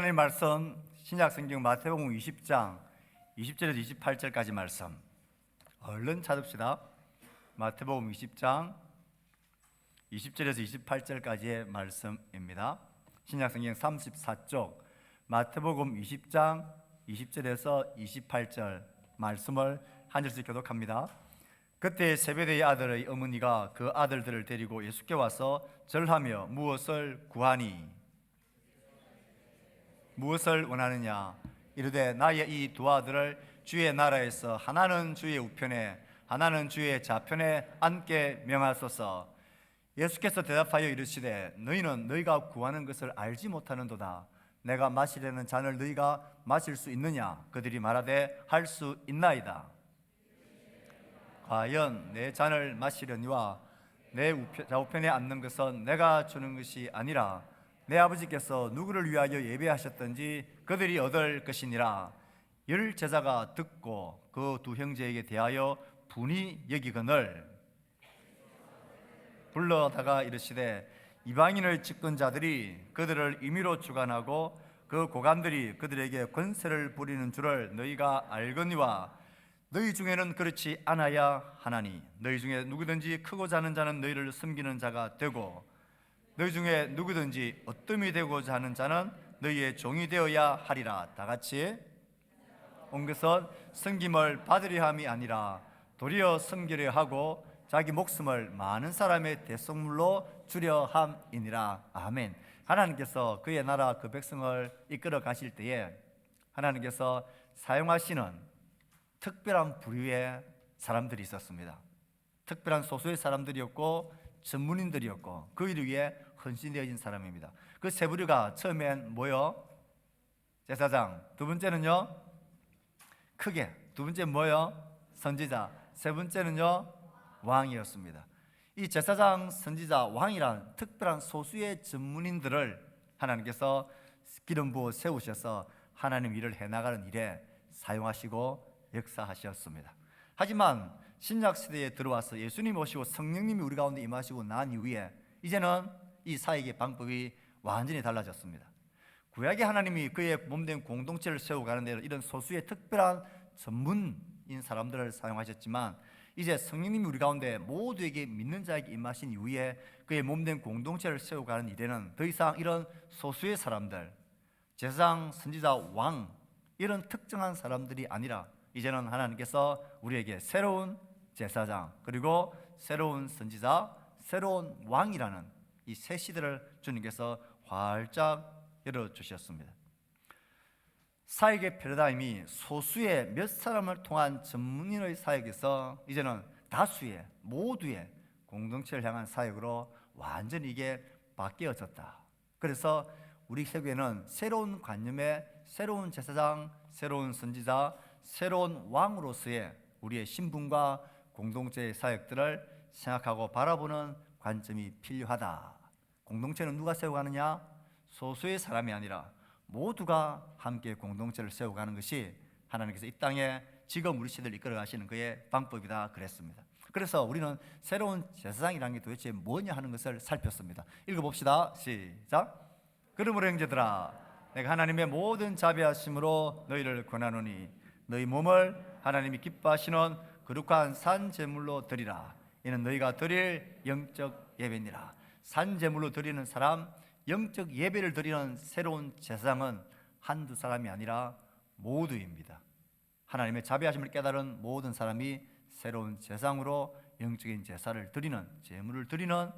하나님 말씀 신약 성경 마태복음 20장 20절에서 28절까지 말씀 얼른 찾읍시다. 마태복음 20장 20절에서 28절까지의 말씀입니다. 신약 성경 34쪽 마태복음 20장 20절에서 28절 말씀을 한 절씩 교독합니다. 그때 세베대의 아들의 어머니가 그 아들들을 데리고 예수께 와서 절하며 무엇을 구하니? 무엇을 원하느냐? 이르되 나의 이 두 아들을 주의 나라에서 하나는 주의 우편에 하나는 주의 좌편에 앉게 명하소서. 예수께서 대답하여 이르시되 너희는 너희가 구하는 것을 알지 못하는도다. 내가 마시려는 잔을 너희가 마실 수 있느냐? 그들이 말하되 할 수 있나이다. 과연 내 잔을 마시려니와 내 좌우편에 앉는 것은 내가 주는 것이 아니라 내 아버지께서 누구를 위하여 예배하셨든지 그들이 얻을 것이니라. 열 제자가 듣고 그 두 형제에게 대하여 분이 여기거늘 불러다가 이르시되 이방인을 집권 자들이 그들을 임의로 주관하고 그 고관들이 그들에게 권세를 부리는 줄을 너희가 알거니와 너희 중에는 그렇지 않아야 하나니 너희 중에 누구든지 크고 자는 자는 너희를 섬기는 자가 되고 너희 중에 누구든지 어뜸이 되고자 하는 자는 너희의 종이 되어야 하리라. 다 같이 온 것은 섬김을 받으려 함이 아니라 도리어 섬기려 하고 자기 목숨을 많은 사람의 대속물로 주려 함이니라. 아멘. 하나님께서 그의 나라 그 백성을 이끌어 가실 때에 하나님께서 사용하시는 특별한 부류의 사람들이 있었습니다. 특별한 소수의 사람들이었고 전문인들이었고 그 일 위해 헌신되어진 사람입니다. 그 세 부류가 처음엔 뭐요? 제사장. 두 번째는요? 크게. 두 번째 뭐요? 선지자. 세 번째는요? 왕이었습니다. 이 제사장, 선지자, 왕이란 특별한 소수의 전문인들을 하나님께서 기름 부어 세우셔서 하나님 일을 해나가는 일에 사용하시고 역사하셨습니다. 하지만 신약 시대에 들어와서 예수님 오시고 성령님이 우리 가운데 임하시고 난 이후에 이제는 이 사역의 방법이 완전히 달라졌습니다. 구약의 하나님이 그의 몸된 공동체를 세워가는 데 이런 소수의 특별한 전문인 사람들을 사용하셨지만 이제 성령님이 우리 가운데 모두에게 믿는 자에게 임하신 이후에 그의 몸된 공동체를 세워가는 일에는 더 이상 이런 소수의 사람들, 제사장, 선지자, 왕 이런 특정한 사람들이 아니라 이제는 하나님께서 우리에게 새로운 제사장 그리고 새로운 선지자, 새로운 왕이라는 이 새 시대를 주님께서 활짝 열어주셨습니다. 사역의 패러다임이 소수의 몇 사람을 통한 전문인의 사역에서 이제는 다수의 모두의 공동체를 향한 사역으로 완전히 이게 바뀌어졌다. 그래서 우리 세계는 새로운 관념의 새로운 제사장, 새로운 선지자, 새로운 왕으로서의 우리의 신분과 공동체의 사역들을 생각하고 바라보는 관점이 필요하다. 공동체는 누가 세워가느냐? 소수의 사람이 아니라 모두가 함께 공동체를 세워가는 것이 하나님께서 이 땅에 지금 우리 시대를 이끌어 가시는 그의 방법이다 그랬습니다. 그래서 우리는 새로운 제사장이라는 게 도대체 뭐냐 하는 것을 살폈습니다. 읽어봅시다. 시작. 그러므로 형제들아 내가 하나님의 모든 자비하심으로 너희를 권하노니 너희 몸을 하나님이 기뻐하시는 거룩한 산 제물로 드리라. 이는 너희가 드릴 영적 예배니라. 산 제물로 드리는 사람, 영적 예배를 드리는 새로운 제사장은 한두 사람이 아니라 모두입니다. 하나님의 자비하심을 깨달은 모든 사람이 새로운 제사장으로 영적인 제사를 드리는, 제물을 드리는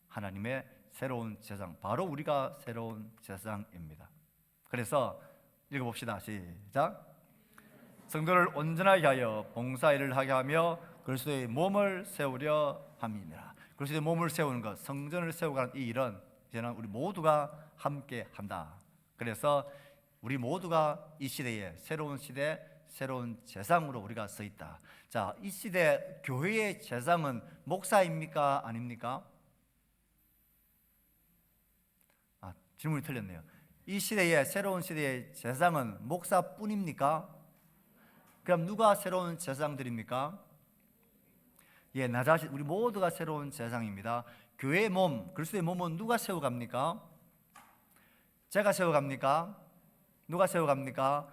하나님의 새로운 제사장, 바로 우리가 새로운 제사장입니다. 그래서 읽어봅시다. 시작. 성도를 온전하게 하여 봉사일을 하게 하며 그리스도의 몸을 세우려 함이니라. 그리스도의 몸을 세우는 것, 성전을 세우가는 이 일은 이제는 우리 모두가 함께 한다. 그래서 우리 모두가 이 시대에 새로운 시대, 새로운 제사장으로 우리가 서 있다. 자, 이 시대 교회의 제사장은 목사입니까? 아닙니까? 질문이 틀렸네요. 이 시대의 새로운 시대의 제사장은 목사뿐입니까? 그럼 누가 새로운 제사장들입니까? 예, 나 자신, 우리 모두가 새로운 제사장입니다. 교회의 몸, 그리스도의 몸은 누가 세워갑니까? 제가 세워갑니까? 누가 세워갑니까?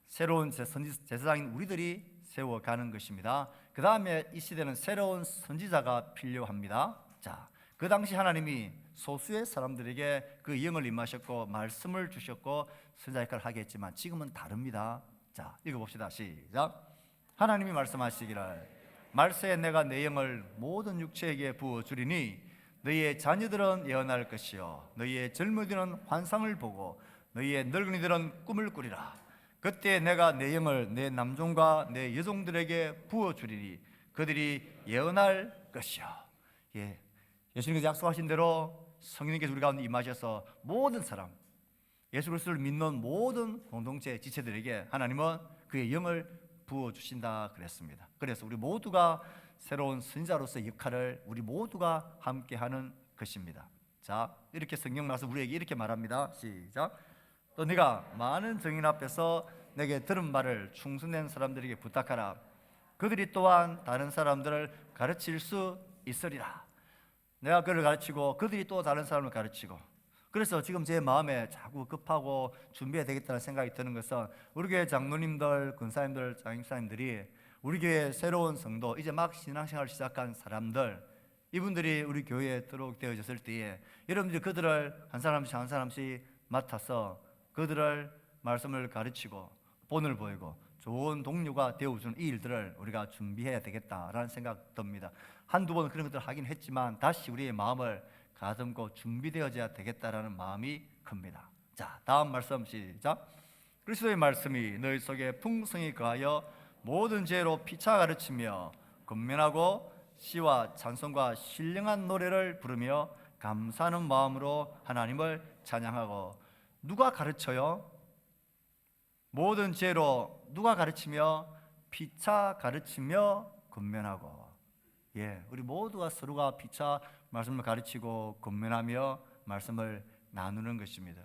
새로운 제사장인 우리들이 세워가는 것입니다. 그 다음에 이 시대는 새로운 선지자가 필요합니다. 자, 그 당시 하나님이 소수의 사람들에게 그 영을 임하셨고 말씀을 주셨고 선지자 역할을 하게 했지만 지금은 다릅니다. 자, 읽어봅시다. 시작. 하나님이 말씀하시기를 말세에 내가 내 영을 모든 육체에게 부어주리니 너희의 자녀들은 예언할 것이요 너희의 젊은이들은 환상을 보고 너희의 늙은이들은 꿈을 꾸리라. 그때 내가 내 영을 내 남종과 내 여종들에게 부어주리니 그들이 예언할 것이요. 예, 예수님께서 약속하신 대로 성령님께서 우리 가운데 임하셔서 모든 사람, 예수 그리스도를 믿는 모든 공동체 지체들에게 하나님은 그의 영을 부어주신다 그랬습니다. 그래서 우리 모두가 새로운 선지자로서의 역할을 우리 모두가 함께하는 것입니다. 자, 이렇게 성경 말씀 우리에게 이렇게 말합니다. 시작. 또 네가 많은 증인 앞에서 내게 들은 말을 충성된 사람들에게 부탁하라. 그들이 또한 다른 사람들을 가르칠 수 있으리라. 내가 그를 가르치고 그들이 또 다른 사람을 가르치고. 그래서 지금 제 마음에 자꾸 급하고 준비해야 되겠다는 생각이 드는 것은 우리 교회 장로님들, 권사님들, 장임사님들이 우리 교회 새로운 성도, 이제 막 신앙생활을 시작한 사람들, 이분들이 우리 교회에 들어오게 되어졌을 때에 여러분들이 그들을 한 사람씩 한 사람씩 맡아서 그들을 말씀을 가르치고 본을 보이고 좋은 동료가 되어주는 이 일들을 우리가 준비해야 되겠다라는 생각 듭니다. 한두 번 그런 것들을 하긴 했지만 다시 우리의 마음을 가듬고 준비되어져야 되겠다라는 마음이 큽니다. 자, 다음 말씀 시작. 그리스도의 말씀이 너희 속에 풍성히 거하여 모든 죄로 피차 가르치며 권면하고 시와 찬송과 신령한 노래를 부르며 감사하는 마음으로 하나님을 찬양하고. 누가 가르쳐요? 모든 죄로 누가 가르치며 피차 가르치며 권면하고. 예, 우리 모두가 서로가 피차 말씀을 가르치고 권면하며 말씀을 나누는 것입니다.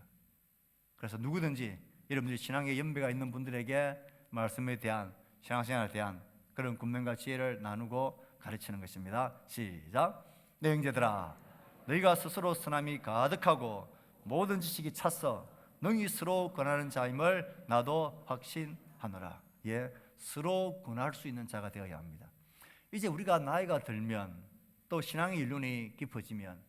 그래서 누구든지 여러분들이 신앙의 연배가 있는 분들에게 말씀에 대한 신앙생활에 대한 그런 권면과 지혜를 나누고 가르치는 것입니다. 시작. 내 형제들아, 너희가 스스로 선함이 가득하고 모든 지식이 찼어 능히 서로 권하는 자임을 나도 확신하노라. 예, 서로 권할 수 있는 자가 되어야 합니다. 이제 우리가 나이가 들면 또 신앙의 연륜이 깊어지면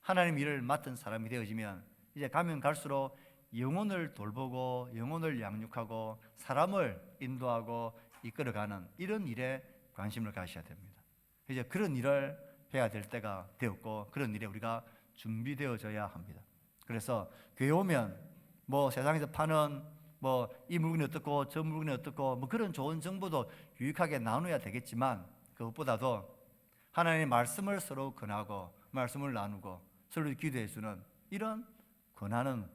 하나님 일을 맡은 사람이 되어지면 이제 가면 갈수록 영혼을 돌보고 영혼을 양육하고 사람을 인도하고 이끌어가는 이런 일에 관심을 가셔야 됩니다. 이제 그런 일을 해야 될 때가 되었고 그런 일에 우리가 준비되어져야 합니다. 그래서 교회 오면 뭐 세상에서 파는 뭐 이 물건이 어떻고 저 물건이 어떻고 뭐 그런 좋은 정보도 유익하게 나눠야 되겠지만 그것보다도 하나님의 말씀을 서로 권하고 말씀을 나누고 서로 기도해 주는 이런 권하는,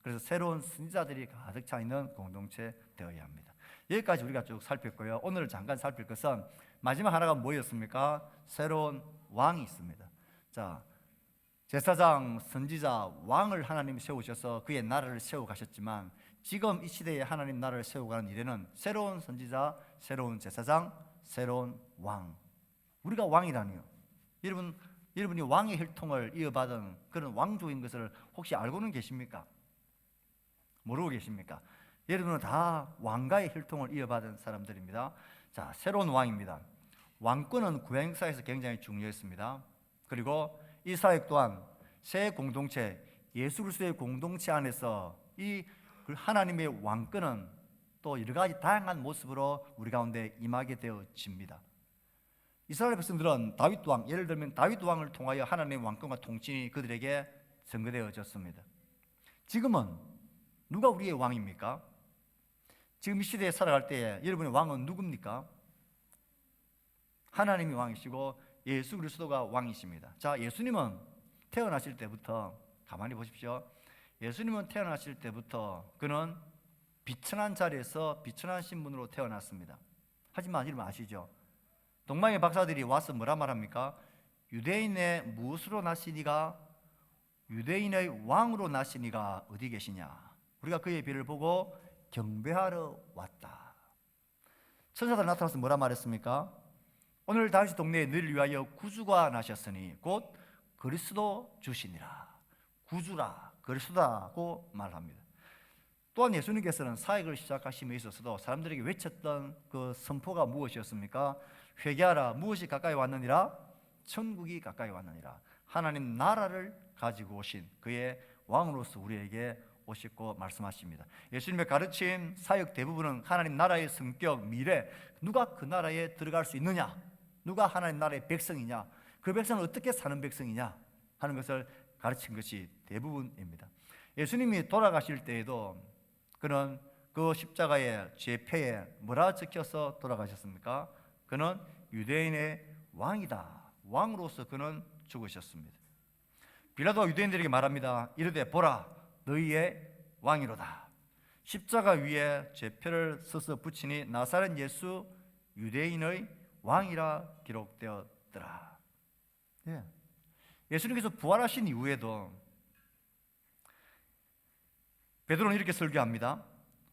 그래서 새로운 선지자들이 가득 차 있는 공동체 되어야 합니다. 여기까지 우리가 쭉 살폈고요. 오늘 잠깐 살필 것은 마지막 하나가 뭐였습니까? 새로운 왕이 있습니다. 자, 제사장, 선지자, 왕을 하나님이 세우셔서 그의 나라를 세워가셨지만 지금 이 시대에 하나님 나라를 세워가는 일에는 새로운 선지자, 새로운 제사장, 새로운 왕, 우리가 왕이라니요. 여러분이 왕의 혈통을 이어받은 그런 왕족인 것을 혹시 알고는 계십니까? 모르고 계십니까? 여러분은 다 왕가의 혈통을 이어받은 사람들입니다. 자, 새로운 왕입니다. 왕권은 구약 역사에서 굉장히 중요했습니다. 그리고 이 사역 또한 새 공동체, 예수 그리스도의 공동체 안에서 이 하나님의 왕권은 또 여러 가지 다양한 모습으로 우리 가운데 임하게 되어집니다. 이스라엘 백성들은 다윗 왕, 예를 들면 다윗 왕을 통하여 하나님의 왕권과 통치이 그들에게 전거되어졌습니다. 지금은 누가 우리의 왕입니까? 지금 이 시대에 살아갈 때에 여러분의 왕은 누굽니까? 하나님이 왕이시고 예수 그리스도가 왕이십니다. 자, 예수님은 태어나실 때부터 가만히 보십시오. 예수님은 태어나실 때부터 그는 비천한 자리에서 비천한 신분으로 태어났습니다. 하지만 여러분 아시죠? 동방의 박사들이 와서 뭐라 말합니까? 유대인의 무엇으로 나시니가 유대인의 왕으로 나시니가 어디 계시냐? 우리가 그의 비를 보고 경배하러 왔다. 천사들 나타나서 뭐라 말했습니까? 오늘 다윗 동네에 너희를 위하여 구주가 나셨으니 곧 그리스도 주시니라. 구주라, 그리스도라고 말합니다. 또한 예수님께서는 사역을 시작하심에 있어서도 사람들에게 외쳤던 그 선포가 무엇이었습니까? 회개하라, 무엇이 가까이 왔느니라? 천국이 가까이 왔느니라. 하나님 나라를 가지고 오신 그의 왕으로서 우리에게 오셨고 말씀하십니다. 예수님의 가르침, 사역 대부분은 하나님 나라의 성격, 미래, 누가 그 나라에 들어갈 수 있느냐, 누가 하나님 나라의 백성이냐, 그 백성은 어떻게 사는 백성이냐 하는 것을 가르친 것이 대부분입니다. 예수님이 돌아가실 때에도 그는 그 십자가의 죄패에 뭐라 적혀서 돌아가셨습니까? 그는 유대인의 왕이다. 왕으로서 그는 죽으셨습니다. 빌라도가 유대인들에게 말합니다. 이르되 보라, 너희의 왕이로다. 십자가 위에 죄표를 써서 붙이니 나사렛 예수 유대인의 왕이라 기록되었더라. 예. 예수님께서 부활하신 이후에도 베드로는 이렇게 설교합니다.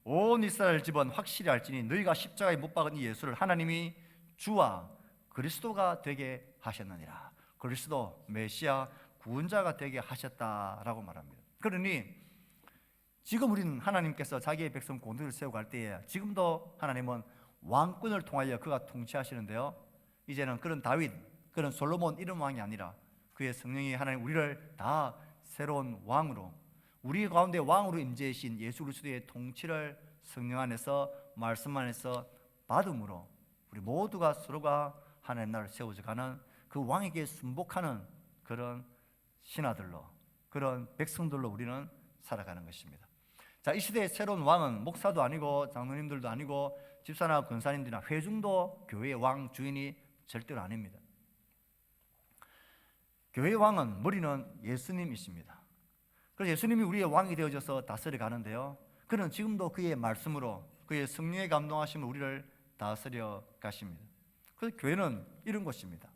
온 이스라엘 집은 확실히 알지니 너희가 십자가에 못 박은 이 예수를 하나님이 주와 그리스도가 되게 하셨느니라. 그리스도 메시아 구원자가 되게 하셨다라고 말합니다. 그러니 지금 우리는 하나님께서 자기의 백성 공동을 세우고 갈 때에 지금도 하나님은 왕권을 통하여 그가 통치하시는데요, 이제는 그런 다윗, 그런 솔로몬 이런 왕이 아니라 그의 성령이 하나님 우리를 다 새로운 왕으로, 우리 가운데 왕으로 임재하신 예수 그리스도의 통치를 성령 안에서 말씀 안에서 받음으로 우리 모두가 서로가 하나님 나라를 세워져 가는 그 왕에게 순복하는 그런 신하들로, 그런 백성들로 우리는 살아가는 것입니다. 자, 이 시대의 새로운 왕은 목사도 아니고 장로님들도 아니고 집사나 권사님들이나 회중도 교회의 왕 주인이 절대로 아닙니다. 교회의 왕은 머리는 예수님이십니다. 그래서 예수님이 우리의 왕이 되어져서 다스려 가는데요, 그는 지금도 그의 말씀으로 그의 성령의 감동하심으로 우리를 다스려 가십니다. 그래서 교회는 이런 것입니다.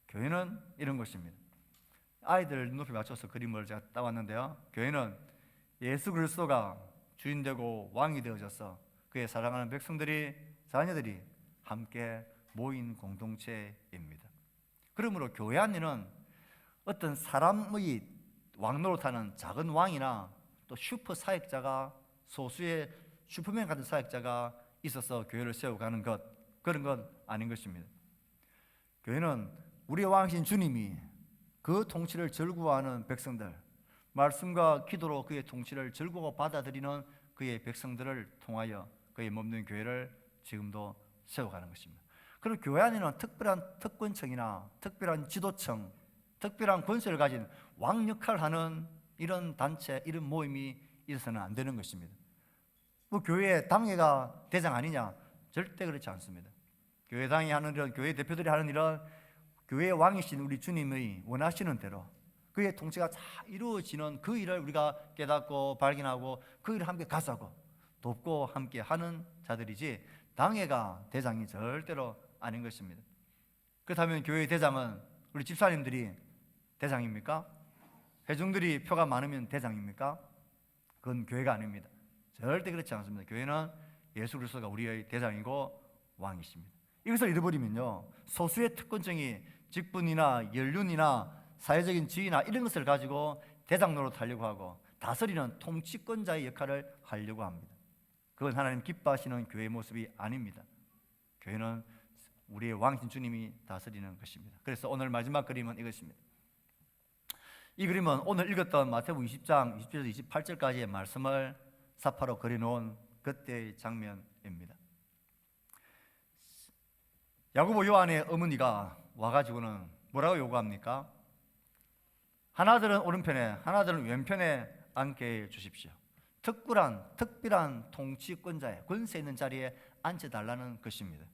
교회는 이런 것입니다. 아이들 눈높이 맞춰서 그림을 제가 따왔는데요, 교회는 예수 그리스도가 주인 되고 왕이 되어져서 그의 사랑하는 백성들이, 자녀들이 함께 모인 공동체입니다. 그러므로 교회 안에는 어떤 사람의 왕노릇하는 작은 왕이나 또 슈퍼 사역자가, 소수의 슈퍼맨 같은 사역자가 있어서 교회를 세워가는 것, 그런 건 아닌 것입니다. 교회는 우리의 왕이신 주님이 그 통치를 즐거워하는 백성들, 말씀과 기도로 그의 통치를 즐거워 받아들이는 그의 백성들을 통하여 그의 몸된 교회를 지금도 세워가는 것입니다. 그리고 교회 안에는 특별한 특권층이나 특별한 지도층, 특별한 권세를 가진 왕 역할을 하는 이런 단체, 이런 모임이 있어서는 안 되는 것입니다. 뭐 교회 당회가 대장 아니냐? 절대 그렇지 않습니다. 교회 당이 하는 일은, 교회 대표들이 하는 일은 교회의 왕이신 우리 주님의 원하시는 대로 그의 통치가 잘 이루어지는 그 일을 우리가 깨닫고 발견하고 그 일을 함께 가사고 돕고 함께 하는 자들이지, 당회가 대장이 절대로 아닌 것입니다. 그렇다면 교회의 대장은 우리 집사님들이 대장입니까? 회중들이 표가 많으면 대장입니까? 그건 교회가 아닙니다. 절대 그렇지 않습니다. 교회는 예수 그리스도가 우리의 대장이고 왕이십니다. 이것을 잃어버리면요, 소수의 특권층이 직분이나 연륜이나 사회적인 지위나 이런 것을 가지고 대장 노릇 하려고 하고 다스리는 통치권자의 역할을 하려고 합니다. 그건 하나님 기뻐하시는 교회의 모습이 아닙니다. 교회는 우리의 왕이신 주님이 다스리는 것입니다. 그래서 오늘 마지막 그림은 이것입니다. 이 그림은 오늘 읽었던 마태복음 20장 20절에서 28절까지의 말씀을 사파로 그려놓은 그때의 장면입니다. 야고보 요한의 어머니가 와가지고는 뭐라고 요구합니까? 하나들은 오른편에, 하나들은 왼편에 앉게 해 주십시오. 특별한 통치권자의 권세 있는 자리에 앉혀달라는 것입니다.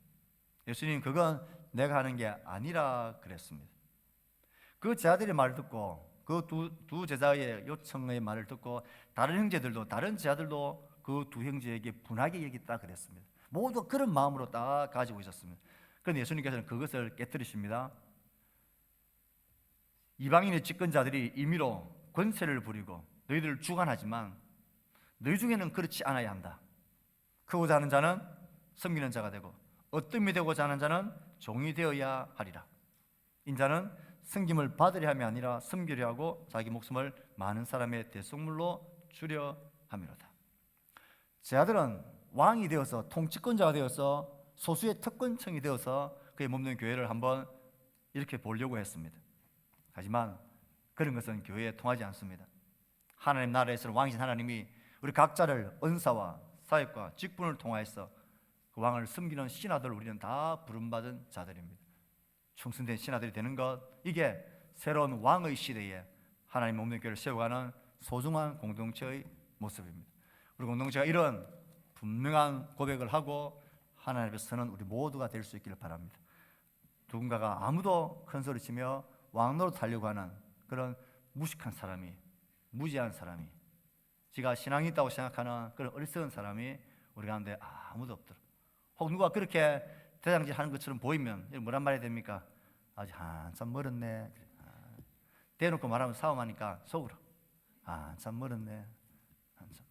예수님, 그건 내가 하는 게 아니라 그랬습니다. 그 제자들의 말을 듣고, 그 두 제자의 요청의 말을 듣고 다른 형제들도, 다른 제자들도 그 두 형제에게 분하게 여겼다 그랬습니다. 모두 그런 마음으로 다 가지고 있었습니다. 그런데 예수님께서는 그것을 깨뜨리십니다. 이방인의 집권자들이 임의로 권세를 부리고 너희들을 주관하지만 너희 중에는 그렇지 않아야 한다. 크고자 하는 자는 섬기는 자가 되고 어뜸이 되고자 하는 자는 종이 되어야 하리라. 인자는 섬김을 받으려 함이 아니라 섬기려 하고 자기 목숨을 많은 사람의 대속물로 주려 함이로다. 제 아들은 왕이 되어서 통치권자가 되어서 소수의 특권층이 되어서 그의 몸된 교회를 한번 이렇게 보려고 했습니다. 하지만 그런 것은 교회에 통하지 않습니다. 하나님 나라에서는 왕이신 하나님이 우리 각자를 은사와 사역과 직분을 통하여서 그 왕을 섬기는 신하들, 우리는 다 부름받은 자들입니다. 충성된 신하들이 되는 것, 이게 새로운 왕의 시대에 하나님 몸된 교회를 세워가는 소중한 공동체의 모습입니다. 우리 공동체가 이런 분명한 고백을 하고 하나님 앞에 서는 우리 모두가 될 수 있기를 바랍니다. 누군가가 아무도 큰 소리치며 왕노릇 하려고 하는 그런 무식한 사람이, 무지한 사람이, 지가 신앙이 있다고 생각하는 그런 어리석은 사람이 우리 가운데 아무도 없더라. 혹 누가 그렇게 대장질 하는 것처럼 보이면 뭐란 말이 됩니까? 아직 한참 멀었네. 대놓고 말하면 싸움하니까 속으로 한참 멀었네. 한참.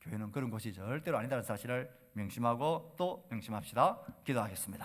교회는 그런 곳이 절대로 아니다는 사실을 명심하고 또 명심합시다. 기도하겠습니다.